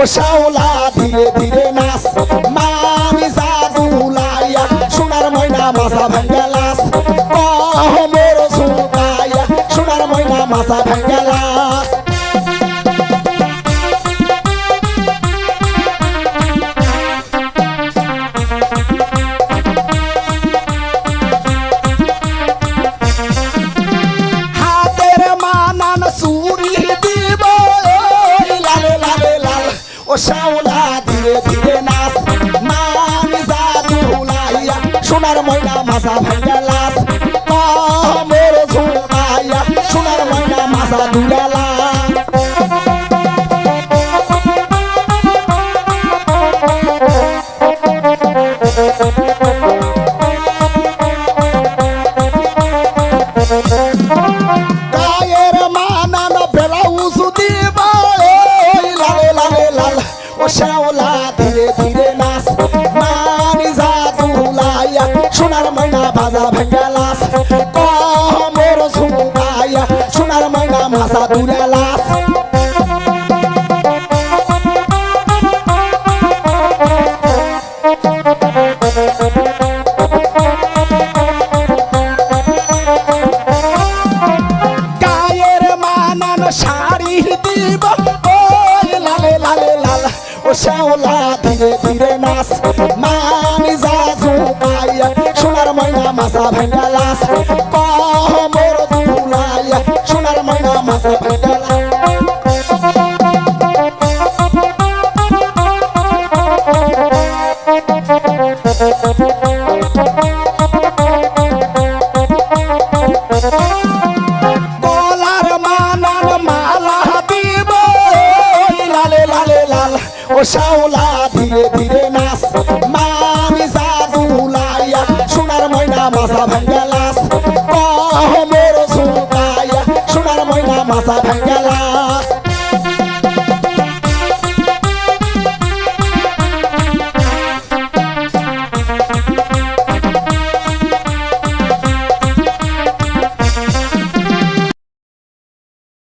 ও শাওলা ধীরে ধীরে নাচ মামি জাদুলাইয়া সোনার ময়না মাথা ভাঙ্গালাস মোর ঝুমকাইয়া সোনার ময়না মাথা ভাঙ্গালাস ও শাওলা ধীরে ধীরে নাচ মামি জাদুলাইয়া সোনার ময়না মাথা ভাঙ্গালাস মোর ঝুমকাইয়া সোনার ময়না মাথা দুলালাস গায়ের মানান ব্লাউজ দিবা ও শাওলা ধীরে ধীরে নাচ মামি জাদুলাইয়া সোনার ময়না বাজা ভাঙ্গালাস মোর ঝুমকাইয়া সোনার ময়না মাথা দুলালাস গায়ের মানান শাড়ি দিব ও শাওলা ধীরে ধীরে নাচ মামি জাদুলাইয়া সোনার ময়না মাথা ভাঙ্গালাস মোর দুলাইয়া সোনার ময়না মাথা ভাঙ্গালাস গলার মানান মালা দিব লালে লালে লাল ও শাওলা ধীরে ধীরে নাচ মামি জাদুলাইয়া সোনার ময়না মাথা ভাঙ্গালাস মোর ঝুমকাইয়া সোনার ময়না মাথা ভাঙ্গালাস